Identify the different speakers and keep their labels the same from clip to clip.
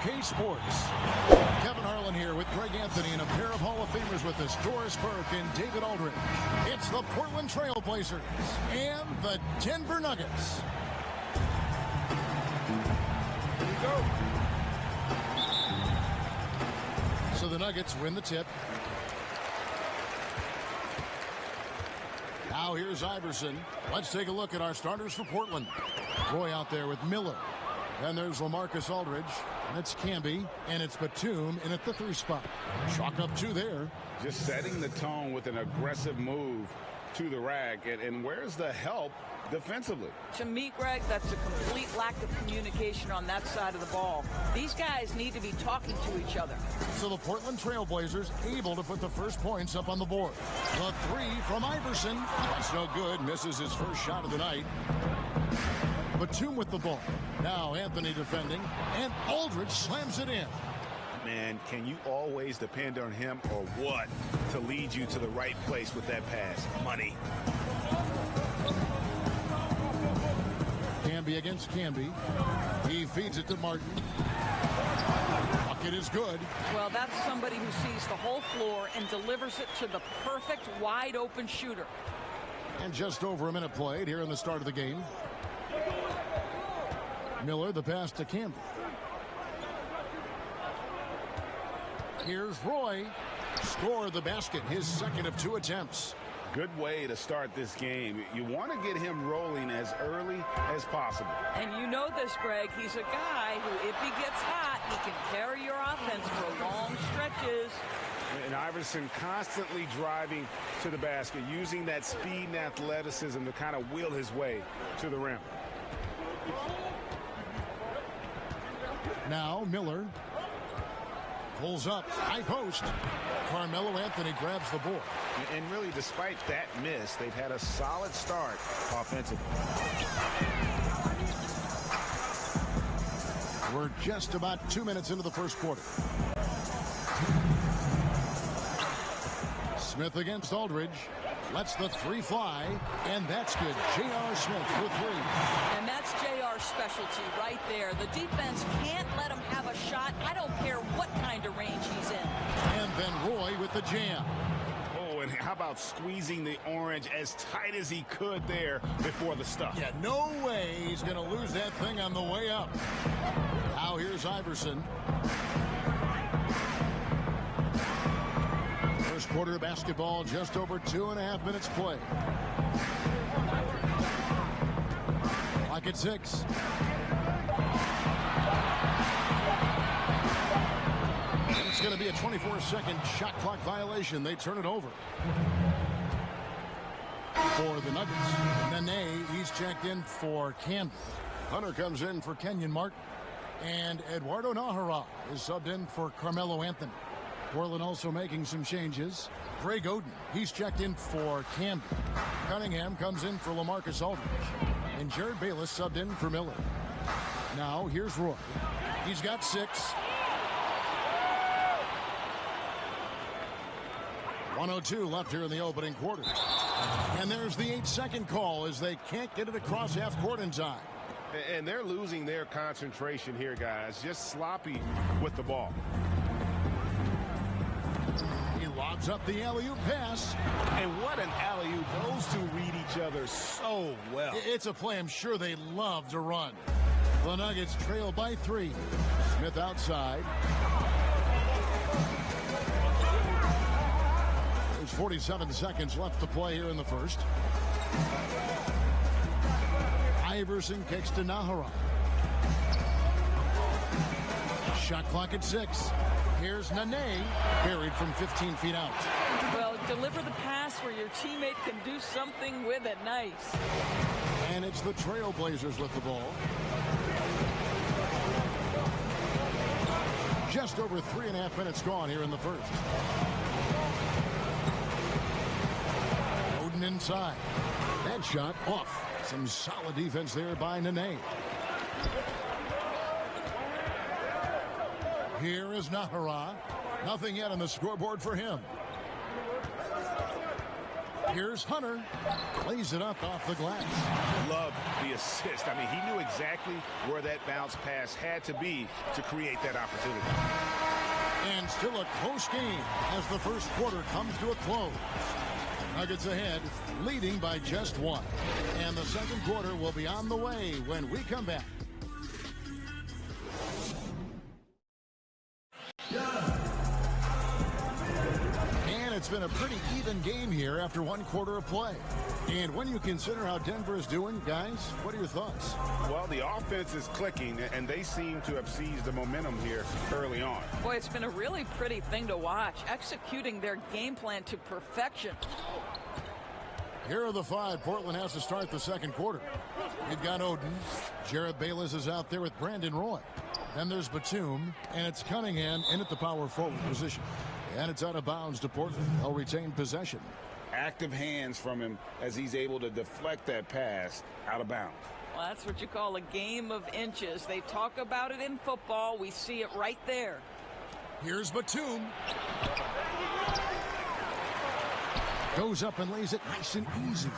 Speaker 1: 2K Sports. Kevin Harlan here with Greg Anthony and a pair of Hall of Famers with us, Doris Burke and David Aldridge. It's the Portland Trail Blazers and the Denver Nuggets. Here we go. So the Nuggets win the tip. Now here's Iverson. Let's take a look at our starters for Portland. Roy out there with Miller. Then there's LaMarcus Aldridge. And it's Camby. And it's Batum in at the 3 spot. Chalk up 2 there.
Speaker 2: Just setting the tone with an aggressive move to the rack. And where's the help defensively?
Speaker 3: To me, Greg, that's a complete lack of communication on that side of the ball. These guys need to be talking to each other.
Speaker 1: So the Portland Trail Blazers able to put the first points up on the board. The 3 from Iverson. That's no good. Misses his first shot of the night. Batum with the ball. Now Anthony defending. And Aldridge slams it in.
Speaker 4: Man, can you always depend on him or what to lead you to the right place with that pass? Money.
Speaker 1: Camby against Camby. He feeds it to Martin. Bucket is good.
Speaker 3: Well, that's somebody who sees the whole floor and delivers it to the perfect wide open shooter.
Speaker 1: And just over a minute played here in the start of the game. Miller, the pass to Camby. Here's Roy. Score the basket, his second of 2 attempts.
Speaker 2: Good way to start this game. You want to get him rolling as early as possible.
Speaker 3: And you know this, Greg. He's a guy who, if he gets hot, he can carry your offense for long stretches.
Speaker 2: And Iverson constantly driving to the basket, using that speed and athleticism to kind of wheel his way to the rim.
Speaker 1: Now Miller pulls up, high post. Carmelo Anthony grabs the board.
Speaker 4: And really, despite that miss, they've had a solid start offensively.
Speaker 1: We're just about 2 minutes into the first quarter. Smith against Aldridge. Lets the 3 fly, and that's good. J.R. Smith for 3.
Speaker 3: And that's J.R.'s specialty right there. The defense can't let him have a shot. I don't care what kind of range he's in.
Speaker 1: And then Roy with the jam.
Speaker 4: Oh, and how about squeezing the orange as tight as he could there before the stuff?
Speaker 1: Yeah, no way he's going to lose that thing on the way up. Now here's Iverson. First quarter of basketball, just over 2.5 minutes play. Clock at 6. It's going to be a 24-second shot clock violation. They turn it over. For the Nuggets, Nene, he's checked in for Camby. Hunter comes in for Kenyon Martin. And Eduardo Nahara is subbed in for Carmelo Anthony. Portland also making some changes. Greg Oden, he's checked in for Camby. Cunningham comes in for LaMarcus Aldridge. And Jared Bayless subbed in for Miller. Now here's Roy. He's got 6. 1:02 left here in the opening quarter. And there's the 8-second call as they can't get it across half court in time.
Speaker 2: And they're losing their concentration here, guys. Just sloppy with the ball.
Speaker 1: He lobs up the alley-oop pass.
Speaker 4: And what an alley-oop. Those two read each other so well.
Speaker 1: It's a play I'm sure they love to run. The Nuggets trail by 3. Smith outside. There's 47 seconds left to play here in the first. Iverson kicks to Nahara. Shot clock at 6. Here's Nene, buried from 15 feet out.
Speaker 3: Well, deliver the pass where your teammate can do something with it. Nice.
Speaker 1: And it's the Trailblazers with the ball. Just over 3.5 minutes gone here in the first. Oden inside. That shot off. Some solid defense there by Nene. Here is Nahara. Nothing yet on the scoreboard for him. Here's Hunter. Lays it up off the glass.
Speaker 4: Love the assist. I mean, he knew exactly where that bounce pass had to be to create that opportunity.
Speaker 1: And still a close game as the first quarter comes to a close. Nuggets ahead, leading by just one. And the second quarter will be on the way when we come back. And it's been a pretty even game here after one quarter of play. And when you consider how Denver is doing, guys, what are your thoughts?
Speaker 4: Well, the offense is clicking, and they seem to have seized the momentum here early on.
Speaker 3: Boy, it's been a really pretty thing to watch, executing their game plan to perfection.
Speaker 1: Here are the five Portland has to start the second quarter. We've got Oden. Jared Bayless is out there with Brandon Roy. Then there's Batum, and it's Cunningham in at the power forward position. And it's out of bounds to Portland. They'll retain possession.
Speaker 4: Active hands from him as he's able to deflect that pass out of bounds.
Speaker 3: Well, that's what you call a game of inches. They talk about it in football. We see it right there.
Speaker 1: Here's Batum. Goes up and lays it nice and easy.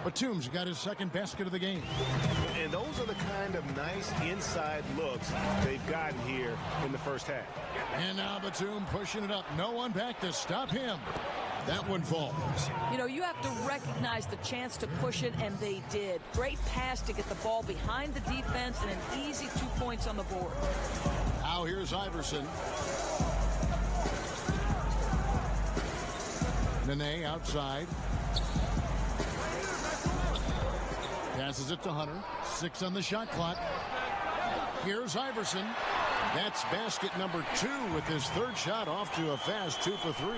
Speaker 1: Batum's got his second basket of the game.
Speaker 4: And those are the kind of nice inside looks they've gotten here in the first half.
Speaker 1: And now Batum pushing it up. No one back to stop him. That one falls.
Speaker 3: You know, you have to recognize the chance to push it, and they did. Great pass to get the ball behind the defense and an easy 2 points on the board.
Speaker 1: Now here's Iverson. Nene outside. Passes it to Hunter. 6 on the shot clock. Here's Iverson. That's basket number 2 with his third shot off to a fast 2 for 3.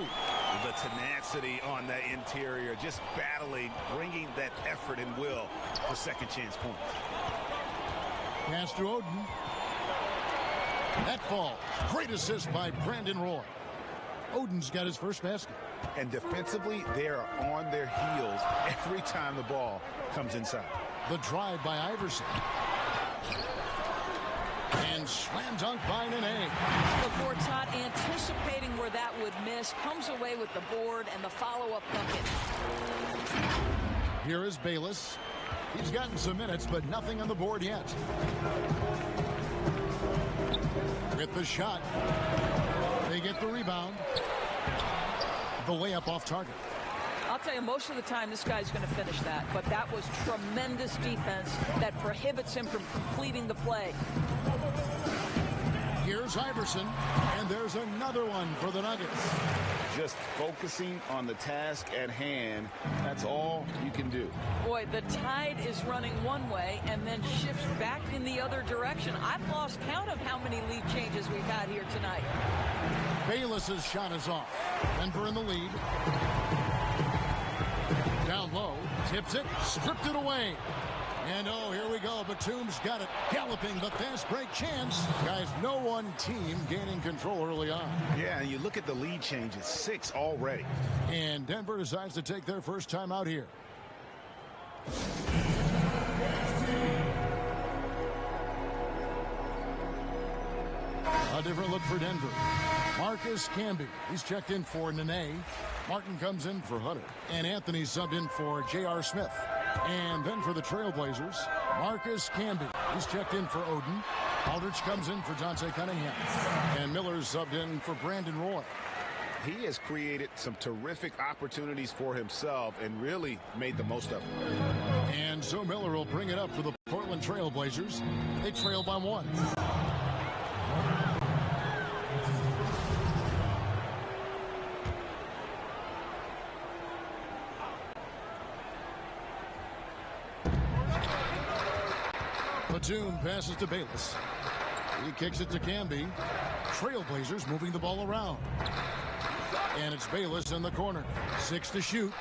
Speaker 4: The tenacity on that interior, just battling, bringing that effort and will for second chance points.
Speaker 1: Pass to Oden. That falls. Great assist by Brandon Roy. Oden's got his first basket.
Speaker 4: And defensively, they are on their heels every time the ball comes inside.
Speaker 1: The drive by Iverson. And slam dunk by Nene.
Speaker 3: The Gortat anticipating where that would miss, comes away with the board and the follow-up bucket.
Speaker 1: Here is Bayless. He's gotten some minutes, but nothing on the board yet. With the shot. They get the rebound. The layup off target.
Speaker 3: I'll tell you, most of the time this guy's going to finish that, but that was tremendous defense that prohibits him from completing the play.
Speaker 1: Here's Iverson, and there's another one for the Nuggets.
Speaker 4: Just focusing on the task at hand, that's all you can do.
Speaker 3: Boy, the tide is running one way and then shifts back in the other direction. I've lost count of how many lead changes we've had here tonight.
Speaker 1: Bayless's shot is off. Denver in the lead. Down low, tips it, stripped it away. And oh, here we go. Batum's got it. Galloping the fast break chance. Guys, no one team gaining control early on.
Speaker 4: Yeah, and you look at the lead changes, 6 already.
Speaker 1: And Denver decides to take their first time out here. A different look for Denver. Marcus Camby. He's checked in for Nene. Martin comes in for Hunter. And Anthony subbed in for J.R. Smith. And then for the Trailblazers, Marcus Camby. He's checked in for Oden. Aldridge comes in for Dante Cunningham. And Miller's subbed in for Brandon Roy.
Speaker 4: He has created some terrific opportunities for himself and really made the most of them.
Speaker 1: And so Miller will bring it up for the Portland Trailblazers. They trail by 1. Batum passes to Bayless. He kicks it to Camby. Trailblazers moving the ball around. And it's Bayless in the corner. 6 to shoot.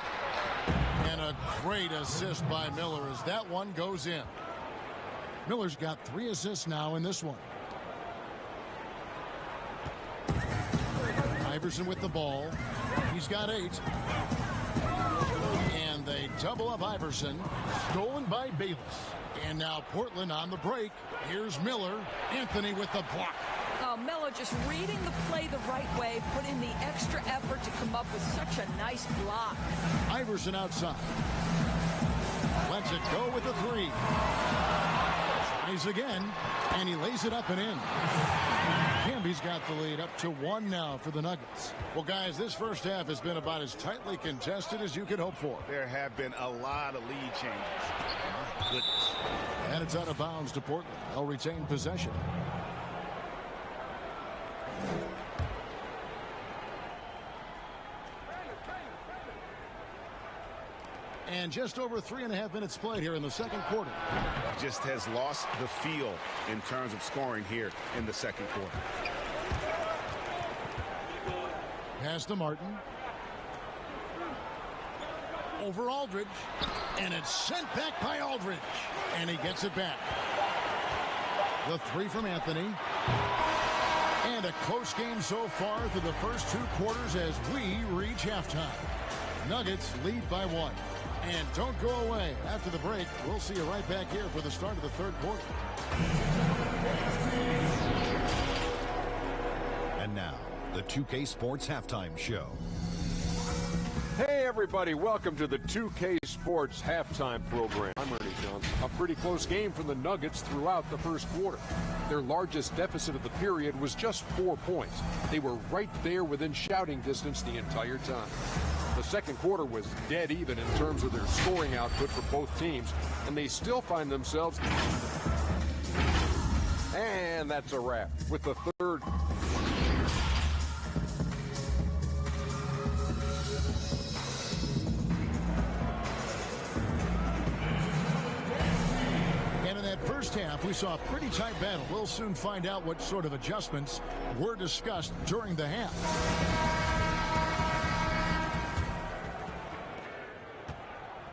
Speaker 1: And a great assist by Miller as that one goes in. Miller's got 3 assists now in this one. Iverson with the ball. He's got 8. And they double up Iverson. Stolen by Bayless. And now Portland on the break. Here's Miller. Anthony with the block.
Speaker 3: Oh, Carmelo just reading the play the right way, put in the extra effort to come up with such a nice block.
Speaker 1: Iverson outside. Lets it go with the three. Tries again, and he lays it up and in. Camby's got the lead up to 1 now for the Nuggets. Well, guys, this first half has been about as tightly contested as you could hope for.
Speaker 4: There have been a lot of lead changes. My goodness.
Speaker 1: And it's out of bounds to Portland. They'll retain possession. And just over 3.5 minutes played here in the second quarter.
Speaker 4: Just has lost the feel in terms of scoring here in the second quarter.
Speaker 1: Pass to Martin. Over Aldridge. And it's sent back by Aldridge. And he gets it back. The three from Anthony. And a close game so far through the first 2 quarters as we reach halftime. Nuggets lead by 1. And don't go away. After the break, we'll see you right back here for the start of the third quarter.
Speaker 5: And now, the 2K Sports Halftime Show.
Speaker 6: Hey, everybody. Welcome to the 2K Sports Halftime Program. I'm Ernie Johnson. A pretty close game for the Nuggets throughout the first quarter. Their largest deficit of the period was just 4 points. They were right there within shouting distance the entire time. The second quarter was dead even in terms of their scoring output for both teams, and they still find themselves. And that's a wrap with the third.
Speaker 1: And in that first half, we saw a pretty tight battle. We'll soon find out what sort of adjustments were discussed during the half.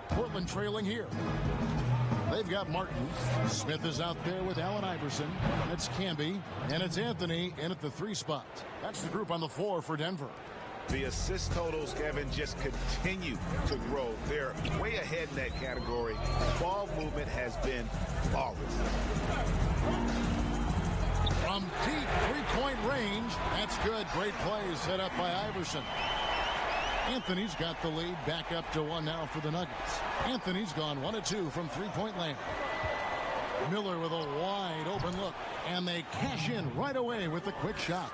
Speaker 1: Portland trailing here. They've got Martin. Smith is out there with Allen Iverson. It's Camby, and it's Anthony in at the 3 spot. That's the group on the floor for Denver.
Speaker 4: The assist totals, Kevin, just continue to grow. They're way ahead in that category. Ball movement has been flawless.
Speaker 1: From deep 3-point range, that's good. Great plays set up by Iverson. Anthony's got the lead back up to 1 now for the Nuggets. Anthony's gone 1 of 2 from 3-point land. Miller with a wide open look, and they cash in right away with a quick shot.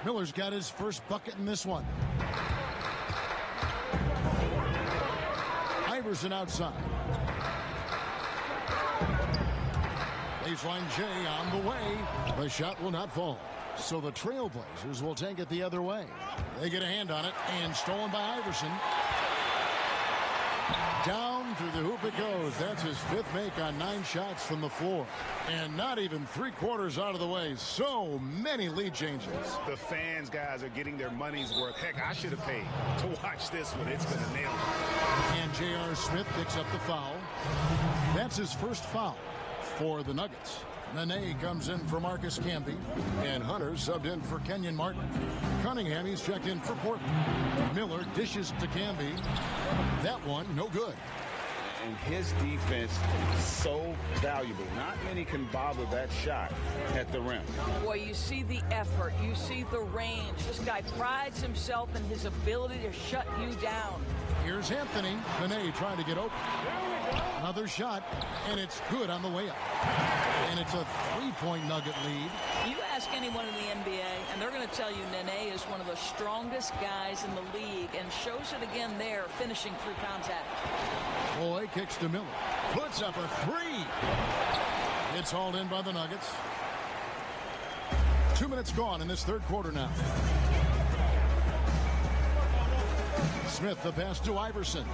Speaker 1: Miller's got his first bucket in this one. Iverson outside. Baseline J on the way. The shot will not fall. So the Trailblazers will take it the other way. They get a hand on it, and stolen by Iverson. Down through the hoop it goes. That's his 5th make on 9 shots from the floor. And not even 3/4 out of the way. So many lead changes.
Speaker 4: The fans, guys, are getting their money's worth. Heck, I should have paid to watch this one. It's been a nail.
Speaker 1: And J.R. Smith picks up the foul. That's his first foul for the Nuggets. Nene comes in for Marcus Camby, and Hunter subbed in for Kenyon Martin. Cunningham, he's checked in for Portland. Miller dishes to Camby. That one, no good.
Speaker 4: And his defense is so valuable. Not many can bother that shot at the rim.
Speaker 3: Boy, you see the effort. You see the range. This guy prides himself in his ability to shut you down.
Speaker 1: Here's Anthony. Nene trying to get open. Another shot, and it's good on the way up. And it's a 3-point Nugget lead.
Speaker 3: You ask anyone in the NBA, and they're going to tell you Nene is one of the strongest guys in the league, and shows it again there, finishing through contact.
Speaker 1: Boy kicks to Miller. Puts up a 3. It's hauled in by the Nuggets. 2 minutes gone in this third quarter now. Smith, the pass to Iverson.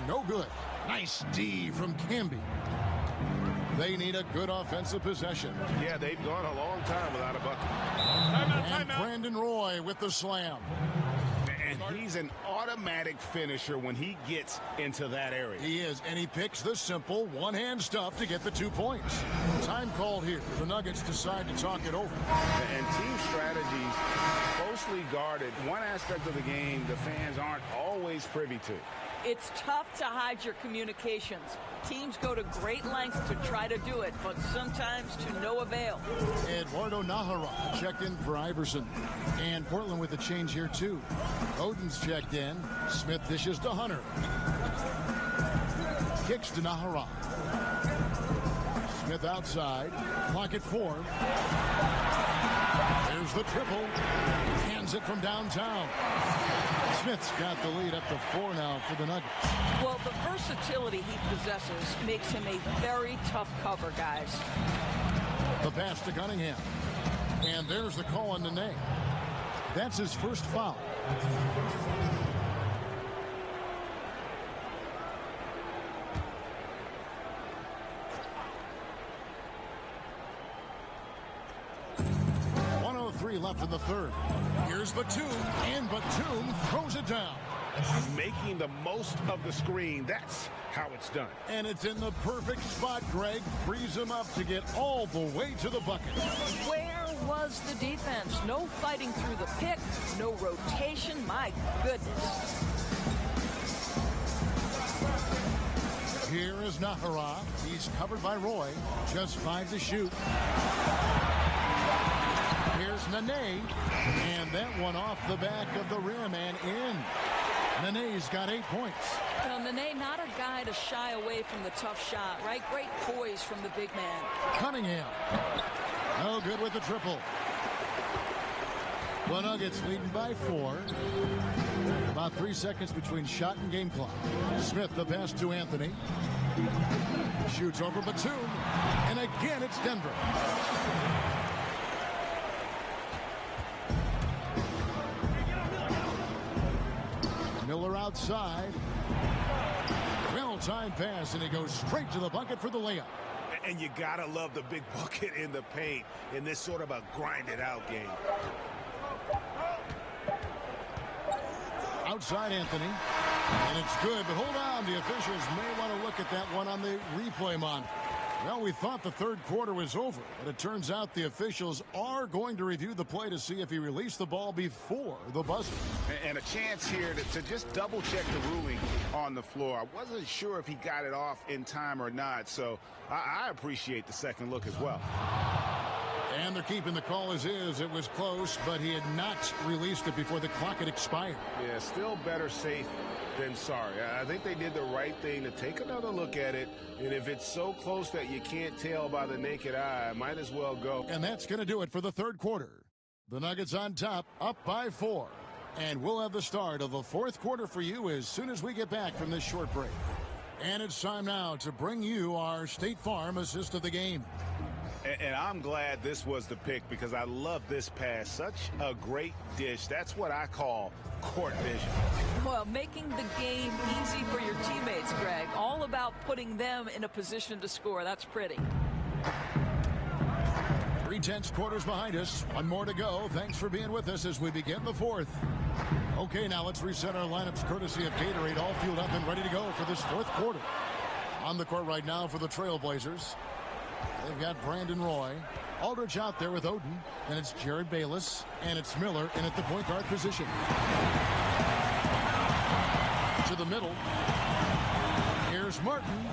Speaker 1: No good. Nice D from Camby. They need a good offensive possession.
Speaker 4: Yeah, they've gone a long time without a bucket.
Speaker 1: And Brandon Roy with the slam.
Speaker 4: And he's an automatic finisher when he gets into that area.
Speaker 1: He is, and he picks the simple one-hand stuff to get the 2 points. Time called here. The Nuggets decide to talk it over.
Speaker 4: And team strategies closely guarded. One aspect of the game the fans aren't always privy to.
Speaker 3: It's tough to hide your communications. Teams go to great lengths to try to do it, but sometimes to no avail.
Speaker 1: Eduardo Nahara checked in for Iverson. And Portland with a change here, too. Oden's checked in. Smith dishes to Hunter. Kicks to Nahara. Smith outside. Clock at 4. There's the triple. Hands it from downtown. Smith's got the lead up to 4 now for the Nuggets.
Speaker 3: Well, the versatility he possesses makes him a very tough cover, guys.
Speaker 1: The pass to Cunningham. And there's the call on Nene. That's his first foul. Left in the third. Here's Batum, and Batum throws it down.
Speaker 2: Making the most of the screen. That's how it's done.
Speaker 1: And it's in the perfect spot, Greg. Frees him up to get all the way to the bucket.
Speaker 3: Where was the defense? No fighting through the pick, no rotation. My goodness.
Speaker 1: Here is Nahara. He's covered by Roy. Just 5 to shoot. Here's Nene, and that one off the back of the rim and in. Nene's got 8 points.
Speaker 3: You know, Nene, not a guy to shy away from the tough shot, right? Great poise from the big man.
Speaker 1: Cunningham. No good with the triple. The Nuggets leading by 4. About 3 seconds between shot and game clock. Smith the pass to Anthony. Shoots over Batum, and again it's Denver. Miller outside. Well-timed pass, and he goes straight to the bucket for the layup.
Speaker 2: And you gotta love the big bucket in the paint in this sort of a grinded-out game.
Speaker 1: Outside Anthony. And it's good, but hold on. The officials may want to look at that one on the replay monitor. Well, we thought the third quarter was over, but it turns out the officials are going to review the play to see if he released the ball before the buzzer.
Speaker 2: And a chance here to just double-check the ruling on the floor. I wasn't sure if he got it off in time or not, so I appreciate the second look as well.
Speaker 1: And they're keeping the call as is. It was close, but he had not released it before the clock had expired.
Speaker 2: Yeah, still better safe than sorry. I think they did the right thing to take another look at it, and if it's so close that you can't tell by the naked eye, might as well go.
Speaker 1: And that's going to do it for the third quarter. The Nuggets on top, up by 4. And we'll have the start of the fourth quarter for you as soon as we get back from this short break. And it's time now to bring you our State Farm assist of the game.
Speaker 2: And I'm glad this was the pick because I love this pass. Such a great dish. That's what I call court vision.
Speaker 3: Well, making the game easy for your teammates, Greg. All about putting them in a position to score. That's pretty.
Speaker 1: 3/10 quarters behind us. One more to go. Thanks for being with us as we begin the fourth. Okay, now let's reset our lineups courtesy of Gatorade, all fueled up and ready to go for this fourth quarter. On the court right now for the Trailblazers. They've got Brandon Roy. Aldridge out there with Oden. And it's Jared Bayless. And it's Miller in at the point guard position. To the middle. Here's Martin.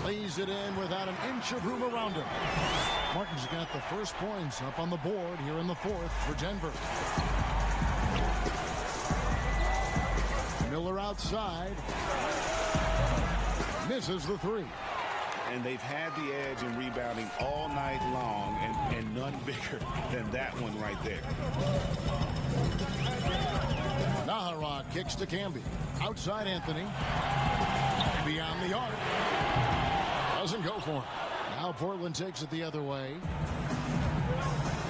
Speaker 1: Lays it in without an inch of room around him. Martin's got the first points up on the board here in the fourth for Denver. Miller outside. Misses the three.
Speaker 2: And they've had the edge in rebounding all night long, and none bigger than that one right there.
Speaker 1: Nahara kicks to Camby. Outside Anthony. Beyond the arc. Doesn't go for him. Now Portland takes it the other way.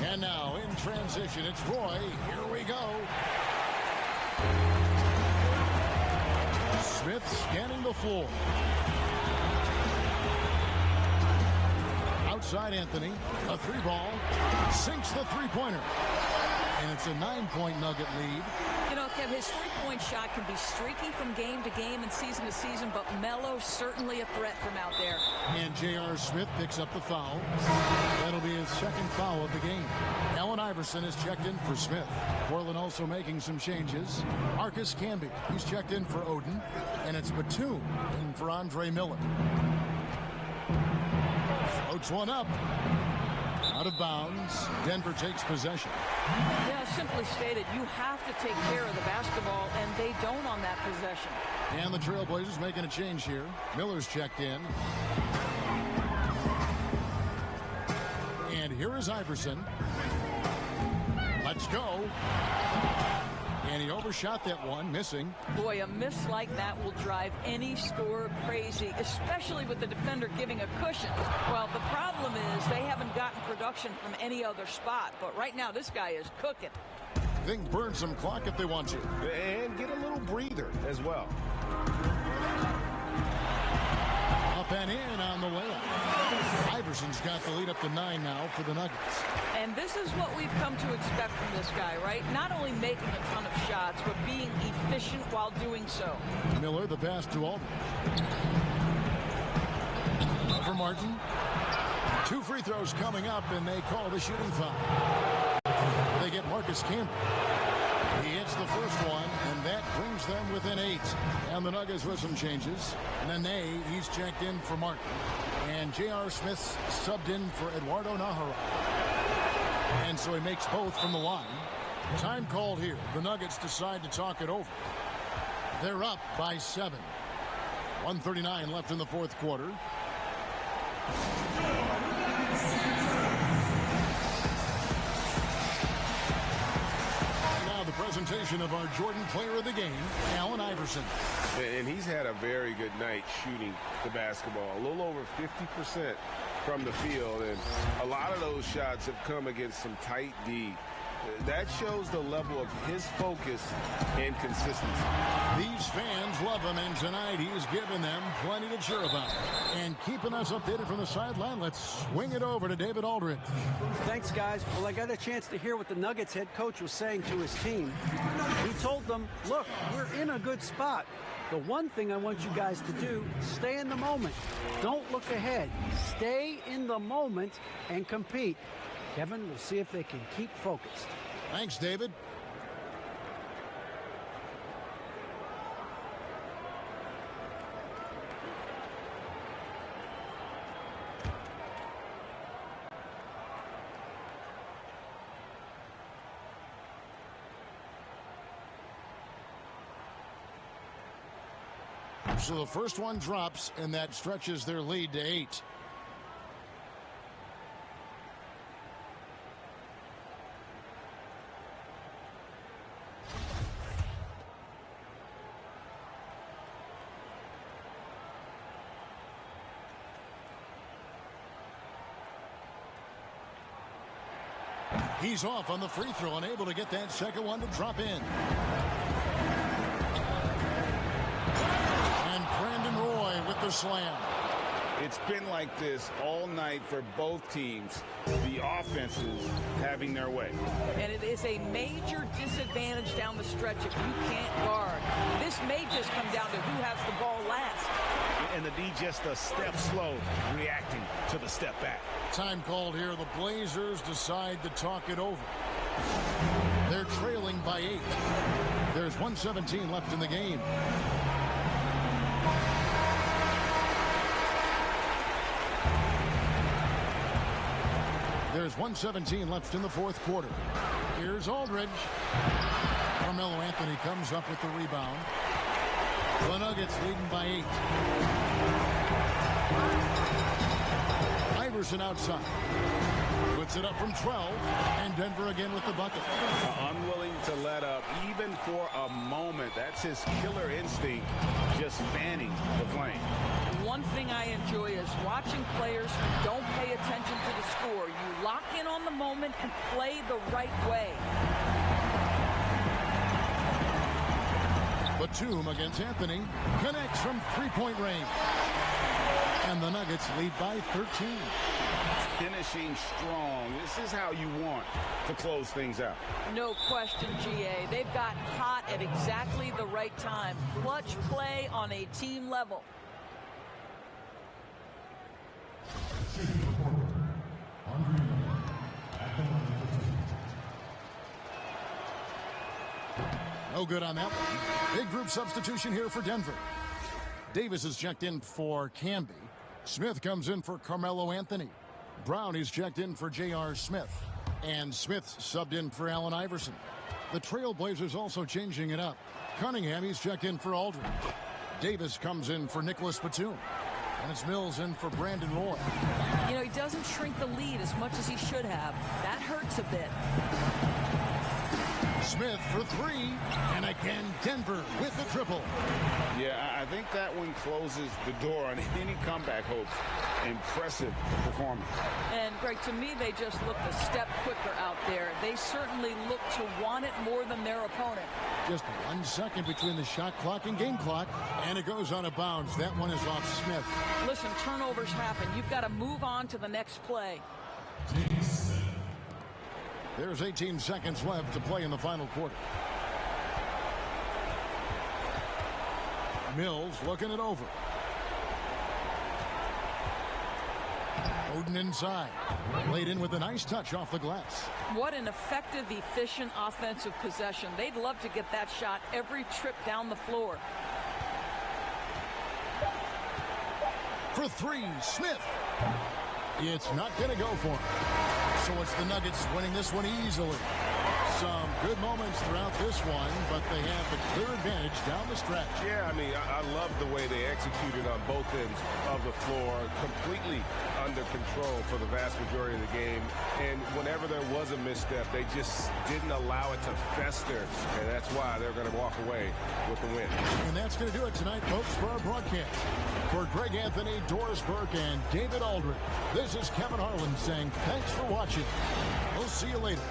Speaker 1: And now in transition, it's Roy. Here we go. Smith scanning the floor. Outside Anthony, a three ball, sinks the three-pointer. And it's a 9-point Nugget lead.
Speaker 3: You know, Kev, his three-point shot can be streaky from game to game and season to season, but Melo's certainly a threat from out there.
Speaker 1: And J.R. Smith picks up the foul. That'll be his second foul of the game. Allen Iverson is checked in for Smith. Portland also making some changes. Marcus Camby, he's checked in for Oden. And it's Batum in for Andre Miller. Floats one up. Out of bounds. Denver takes possession.
Speaker 3: Yeah, simply stated, you have to take care of the basketball, and they don't on that possession.
Speaker 1: And the Trailblazers making a change here. Miller's checked in. And here is Iverson. Let's go. And he overshot that one, missing.
Speaker 3: Boy, a miss like that will drive any scorer crazy, especially with the defender giving a cushion. Well, the problem is they haven't gotten production from any other spot, but right now this guy is cooking.
Speaker 1: They can burn some clock if they want to.
Speaker 2: And get a little breather as well.
Speaker 1: Up and in on the layup. Iverson's got the lead up to 9 now for the Nuggets.
Speaker 3: And this is what we've come to expect from this guy, right? Not only making a ton of shots, but being efficient while doing so.
Speaker 1: Miller, the pass to Aldridge. For Martin. 2 free throws coming up, and they call the shooting foul. They get Marcus Campbell. He hits the first one, and that brings them within 8. And the Nuggets with some changes. Nene, he's checked in for Martin. And J.R. Smith's subbed in for Eduardo Nahara. And so he makes both from the line. Time called here. The Nuggets decide to talk it over. They're up by 7. 1:39 left in the fourth quarter. Now the presentation of our Jordan Player of the Game, Allen Iverson.
Speaker 2: And he's had a very good night shooting the basketball. A little over 50% from the field, and a lot of those shots have come against some tight D. That shows the level of his focus and consistency.
Speaker 1: These fans love him, and tonight he's given them plenty to cheer about. And keeping us updated from the sideline, let's swing it over to David Aldridge.
Speaker 7: Thanks, guys. Well, I got a chance to hear what the Nuggets head coach was saying to his team. He told them, look, we're in a good spot. The one thing I want you guys to do, stay in the moment. Don't look ahead. Stay in the moment and compete. Kevin, we'll see if they can keep focused.
Speaker 1: Thanks, David. So the first one drops, and that stretches their lead to 8. He's off on the free throw, unable to get that second one to drop in. And Brandon Roy with the slam.
Speaker 4: It's been like this all night for both teams. The offenses having their way.
Speaker 3: And it is a major disadvantage down the stretch if you can't guard. This may just come down to who has the ball last.
Speaker 4: And the D just a step slow, reacting to the step back.
Speaker 1: Time called here. The Blazers decide to talk it over. They're trailing by 8. There's 1:17 left in the game. There's 1:17 left in the fourth quarter. Here's Aldridge. Carmelo Anthony comes up with the rebound. The Nuggets leading by 8. Iverson outside. Puts it up from 12. And Denver again with the bucket.
Speaker 4: Unwilling to let up even for a moment. That's his killer instinct, just fanning the flame.
Speaker 3: One thing I enjoy is watching players who don't pay attention to the score. You lock in on the moment and play the right way.
Speaker 1: Batum against Anthony. Connects from three-point range. And the Nuggets lead by 13.
Speaker 4: Finishing strong. This is how you want to close things out.
Speaker 3: No question, GA. They've gotten hot at exactly the right time. Clutch play on a team level. No good on that one. Big group substitution here for Denver.
Speaker 1: Davis is checked in for Canby. Smith comes in for Carmelo Anthony. Brown is checked in for J.R. Smith. And Smith subbed in for Allen Iverson. The Trailblazers also changing it up. Cunningham, he's checked in for Aldridge. Davis comes in for Nicholas Batum. And it's Mills in for Brandon Roy.
Speaker 3: You know, he doesn't shrink the lead as much as he should have. That hurts a bit.
Speaker 1: Smith for three. And again, Denver with the triple.
Speaker 4: Yeah, I think that one closes the door on any comeback hopes. Impressive performance.
Speaker 3: And, Greg, to me, they just looked a step quicker out there. They certainly look to want it more than their opponent.
Speaker 1: Just 1 second between the shot clock and game clock. And it goes out of bounds. That one is off Smith.
Speaker 3: Listen, turnovers happen. You've got to move on to the next play.
Speaker 1: There's 18 seconds left to play in the final quarter. Mills looking it over. Oden inside. Laid in with a nice touch off the glass.
Speaker 3: What an effective, efficient offensive possession. They'd love to get that shot every trip down the floor.
Speaker 1: For three, Smith. It's not going to go for him. So it's the Nuggets winning this one easily. Some good moments throughout this one, but they have the clear advantage down the stretch.
Speaker 2: Yeah, I mean, I love the way they executed on both ends of the floor, completely under control for the vast majority of the game. And whenever there was a misstep, they just didn't allow it to fester. And that's why they're going to walk away with the win.
Speaker 1: And that's going to do it tonight, folks, for our broadcast. For Greg Anthony, Doris Burke, and David Aldridge, this is Kevin Harlan saying thanks for watching. We'll see you later.